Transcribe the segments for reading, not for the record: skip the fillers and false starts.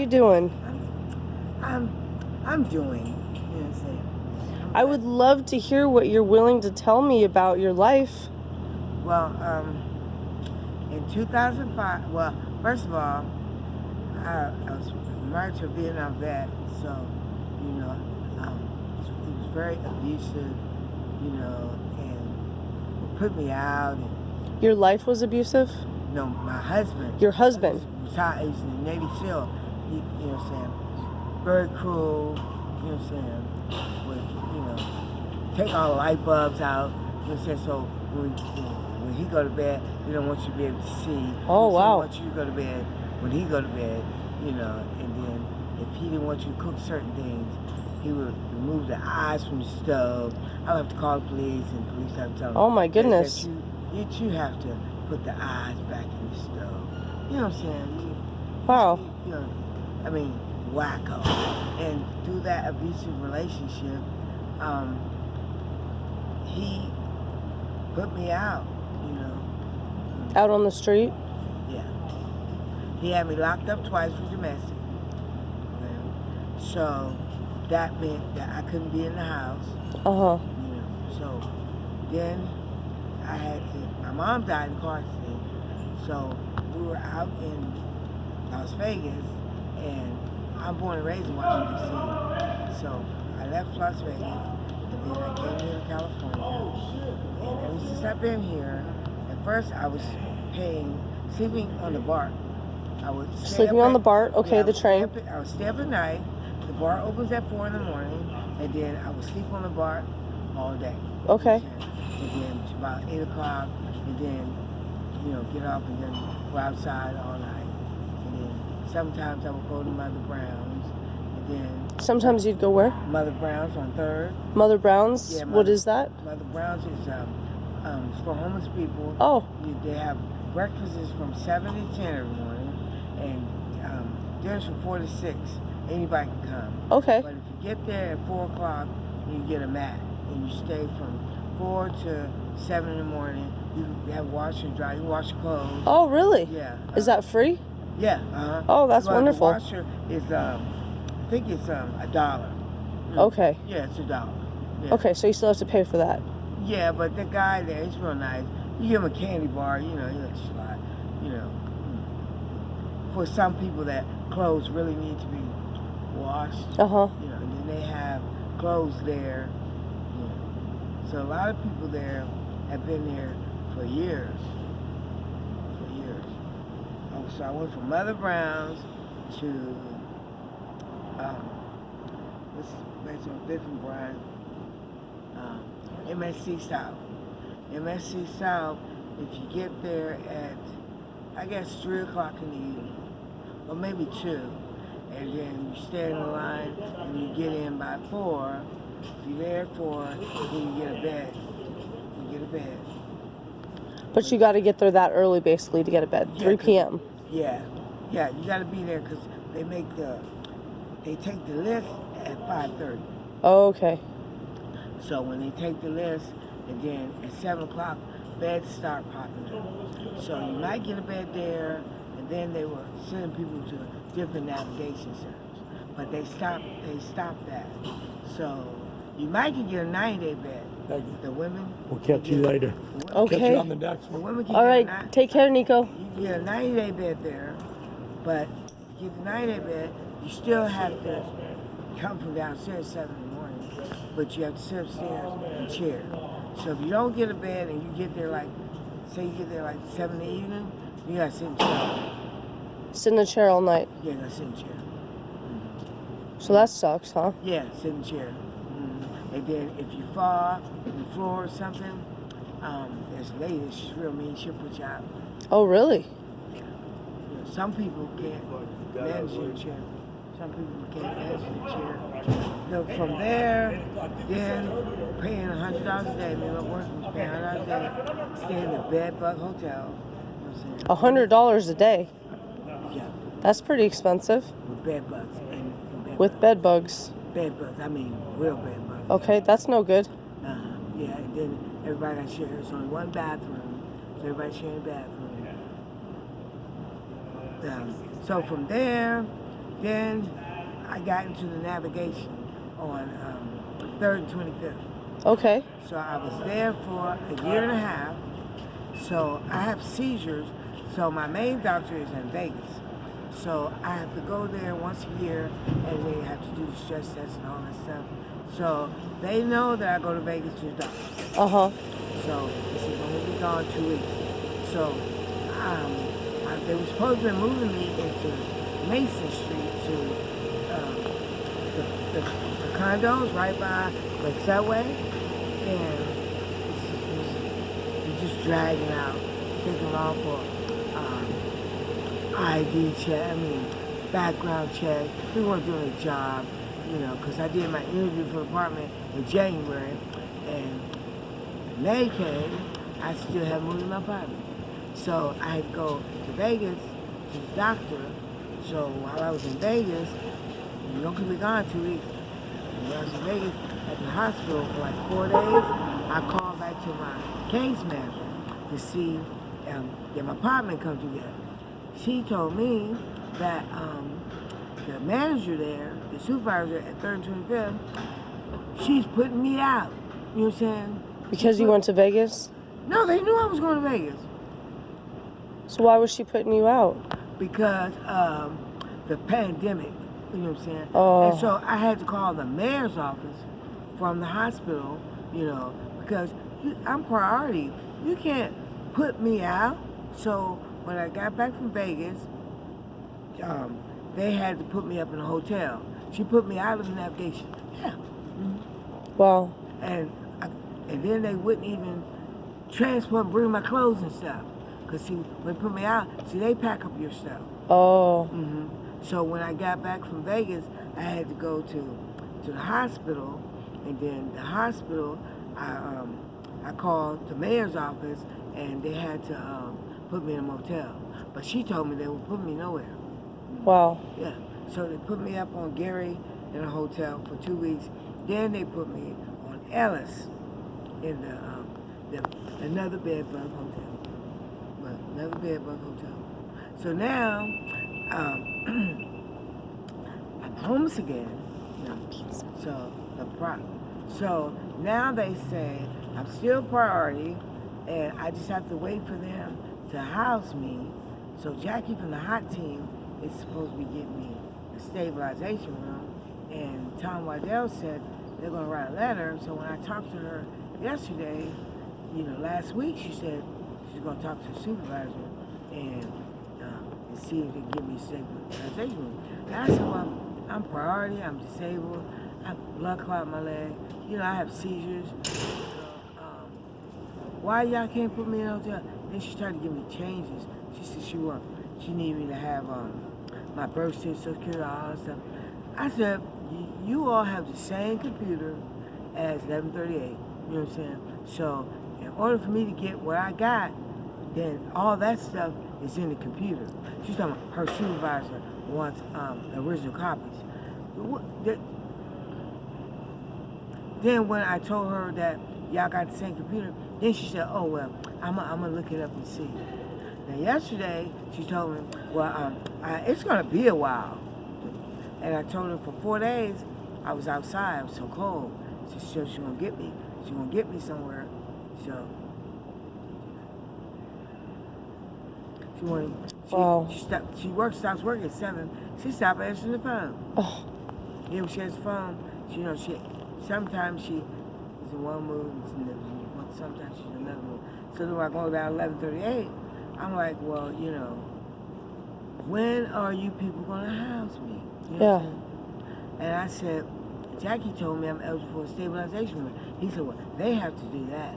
you doing? I'm doing. You know what I'm saying? I would love to hear what you're willing to tell me about your life. Well, in 2005. Well, first of all, I was married to a Vietnam vet, so you know, he was very abusive, you know, and put me out. And, Your life was abusive? no, my husband. Your husband? He was in the Navy SEAL. He, you know what I'm saying? Very cruel. You know what I'm saying? With, you know, take all the light bulbs out. You know what I'm saying? So when he go to bed, he don't want you to be able to see. Oh, wow. He wants you to go to bed when he go to bed, you know, and then if he didn't want you to cook certain things, he would remove the eyes from the stove. I would have to call the police, and the police have to tell him. Oh, my goodness. That you have to put the eyes back in the stove. You know what I'm saying? Wow. You know, I mean, wacko. And through that abusive relationship, he put me out, you know. Out on the street? Yeah. He had me locked up twice for domestic. So that meant that I couldn't be in the house. Uh-huh. You know, so then I had to, my mom died in a car accident. So we were out in Las Vegas, and I'm born and raised in Washington, D.C. So I left Las Vegas, and then I came here to California. And ever since I've been here, at first I was sleeping on the BART. I would Sleeping on the BART? Okay, yeah, the train. I would stay up at night. The BART opens at 4 in the morning, and then I would sleep on the BART all day. Okay. And then to about 8 o'clock, and then, you know, get off and then go outside all night. And then sometimes I would go to Mother Brown's, and then... Sometimes you'd go where? Mother Brown's on 3rd. Mother Brown's? Yeah, what is that? Mother Brown's is for homeless people. Oh. They have breakfasts from 7 to 10 every morning, and dinners from 4 to 6. Anybody can come. Okay. But if you get there at 4 o'clock, you get a mat, and you stay from 4 to 7 in the morning. You have washer and dry. You wash your clothes. Oh, really? Yeah. Is that free? Yeah. Oh, that's wonderful. The washer is, I think it's $1. Okay. Yeah, it's $1. Yeah. Okay, so you still have to pay for that. Yeah, but the guy there, he's real nice. You give him a candy bar, you know, he lets you slide, you know. For some people that clothes really need to be washed. Uh-huh. You know, and then they have clothes there. You know. So a lot of people there have been there for years. For years. So I went from Mother Brown's to what's on 5th and Bryant, MSC South. MSC South, if you get there at, I guess, 3 o'clock in the evening, or maybe 2, and then you stay in the line, and you get in by 4. If you're there at 4, then you get a bed. You get a bed. But you got to get there that early, basically, to get a bed. 3 p.m. Yeah. Yeah, you got to be there because they take the list at 5:30. Oh, okay. So when they take the list, and then at 7 o'clock, beds start popping up. So you might get a bed there, and then they will send people to different navigation centers. But they stop that. So you might can get a 90-day bed. Thank you. The women. We'll catch you later. Okay. Catch you on the next The one. women can All get right. Take care, Nico. You get a 90-day bed there, but you get the 90-day bed, you still have to come from downstairs at 7 in the morning, but you have to sit upstairs in a chair. So if you don't get a bed and you get there say you get there 7 in the evening, you gotta sit in a chair. Sit in a chair all night. Yeah, you gotta sit in a chair. So that sucks, huh? Yeah, sit in a chair. And then if you fall on the floor or something, there's a lady, she's real mean, she'll put you out. Oh, really? You know, some people can't manage in a chair. Some people can't manage in a chair. From there, then paying $100 a day, me and my boyfriend was paying $100 a day, staying in the Bed Bug Motel. You know $100 a day? Yeah. That's pretty expensive. With bed bugs. With bed bugs? Bed bugs, I mean real bed bugs. Okay, that's no good. Yeah, and then everybody got shared. There's only one bathroom, so everybody sharing a bathroom. So from there, Then I got into the navigation on 3rd and 25th. Okay. So I was there for a year and a half. So I have seizures. So my main doctor is in Vegas. So I have to go there once a year, and they have to do the stress test and all that stuff. So they know that I go to Vegas to the doctor. Uh-huh. So this is going to be gone 2 weeks. So they were supposed to be moving me into Mason Street to the condos right by the subway, and it's just dragging out, taking long for ID check, background check. We weren't doing a job, because I did my interview for the apartment in January, and May came, I still haven't moved my apartment. So I had to go to Vegas to the doctor. So while I was in Vegas, you're going to be gone 2 weeks. When I was in Vegas at the hospital for like 4 days, I called back to my case manager to see if my apartment come together. She told me that the manager there, the supervisor at 3rd and 25th, she's putting me out. You know what I'm saying? Because you went to Vegas? No, they knew I was going to Vegas. So why was she putting you out? Because of the pandemic. You know what I'm saying? Oh. And so I had to call the mayor's office from the hospital, because I'm priority. You can't put me out. So when I got back from Vegas, they had to put me up in a hotel. She put me out of the navigation. Yeah. Mm-hmm. Wow. And then they wouldn't even transport, bring my clothes and stuff. Because when they put me out, they pack up your stuff. Oh. Mm-hmm. So when I got back from Vegas, I had to go to the hospital, and then the hospital, I called the mayor's office, and they had to put me in a motel. But she told me they would put me nowhere. Wow. Yeah. So they put me up on Gary in a hotel for 2 weeks. Then they put me on Ellis in another Bed Bug Hotel. Another Bed Bug Hotel. So now, I'm homeless again. So now they say I'm still priority, and I just have to wait for them to house me. So Jackie from the hot team is supposed to be getting me a stabilization room, and Tom Waddell said they're going to write a letter. So when I talked to her yesterday, last week, she said she's going to talk to the supervisor and see if they can give me a stabilization room. And I said, well, I'm priority, I'm disabled, I have blood clot in my leg, I have seizures. Why y'all can't put me in a hotel? Then she tried to give me changes. She said she needed me to have my birth certificate, Social Security, all that stuff. I said, you all have the same computer as 1138. You know what I'm saying? So in order for me to get what I got, then all that stuff is in the computer. She's talking about her supervisor wants original copies. Then when I told her that y'all got the same computer, then she said, oh, well, I'm gonna look it up and see. Now yesterday, she told me, well, it's gonna be a while. And I told her for 4 days, I was outside, I was so cold. So she's gonna get me. She's gonna get me somewhere. So she stops working at 7. She stopped answering the phone. Oh. When she has the phone, sometimes she is in one mood, sometimes she's in another mood. So then when I go down 1138, I'm like, well, when are you people gonna house me? Yeah. And I said, Jackie told me I'm eligible for a stabilization room. He said, well, they have to do that.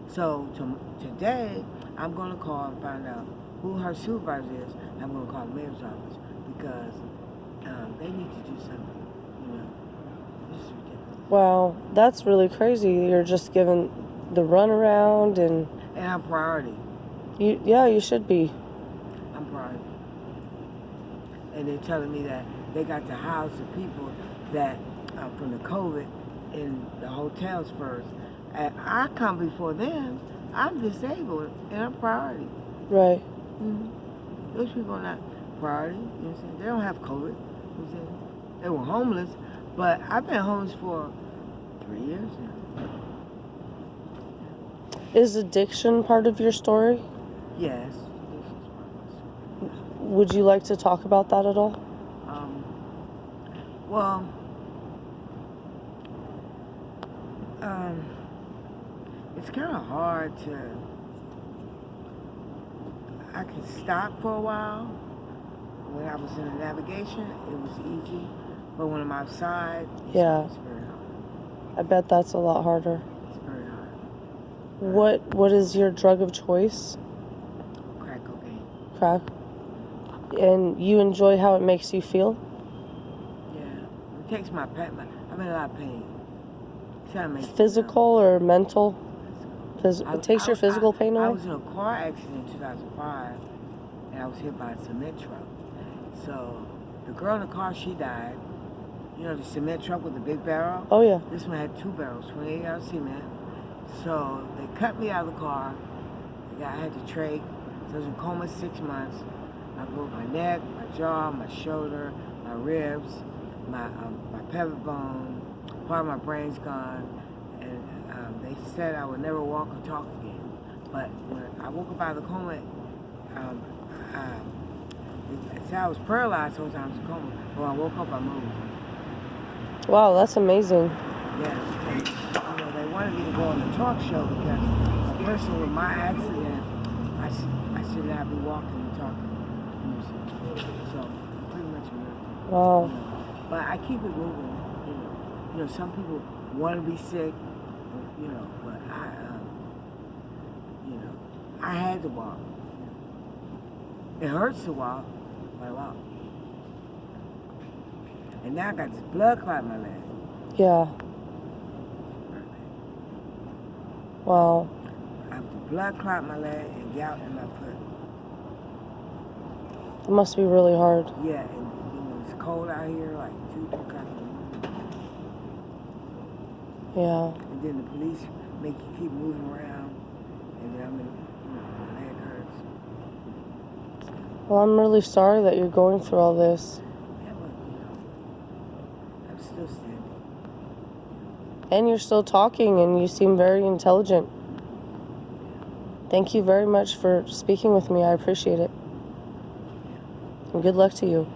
So today, I'm gonna call and find out who her supervisor is. I'm gonna call the mayor's office because they need to do something. This is ridiculous. Wow, that's really crazy. You're just given the runaround and I'm priority. You should be. I'm priority. And they're telling me that they got to house the people that from the COVID in the hotels first. And I come before them. I'm disabled and I'm priority. Right. Mm-hmm. Those people are not priority. You know what I'm saying? They don't have COVID. They were homeless, but I've been homeless for 3 years now. Is addiction part of your story? Yes, this is part of my story. Would you like to talk about that at all? Well, it's kind of hard to. I could stop for a while. When I was in the navigation, it was easy, but when I'm outside, it's very hard. I bet that's a lot harder. It's very hard. What is your drug of choice? Crack cocaine. Crack. And you enjoy how it makes you feel? Yeah, it takes my pain. I'm in a lot of pain. Physical or mental? It takes your physical pain away? I was in a car accident in 2005, and I was hit by a cement truck. So the girl in the car, she died. You know, the cement truck with the big barrel? Oh, yeah. This one had 2 barrels, 28 ounce cement. So they cut me out of the car. I had to trach. So I was in coma 6 months. I broke my neck, my jaw, my shoulder, my ribs, my pelvic bone. Part of my brain's gone. And they said I would never walk or talk again. But when I woke up out of the coma, they said I was paralyzed whole time I was in coma. But when I woke up, I moved. Wow, that's amazing. Yeah. And, you know, they wanted me to go on the talk show because a person with my accident, I should not be walking and talking. So pretty much a miracle. Wow. But I keep it moving. You know, some people want to be sick. You know, but I had to walk. It hurts to walk, but I walk. And now I got this blood clot in my leg. Yeah. Wow. I have the blood clot in my leg and gout in my foot. It must be really hard. Yeah, and you know, it's cold out here, like 2, 3 o'clock in the morning. Yeah. And then the police make you keep moving around, and then my leg hurts. Well, I'm really sorry that you're going through all this. Yeah, but I'm still standing. And you're still talking, and you seem very intelligent. Thank you very much for speaking with me. I appreciate it. And good luck to you.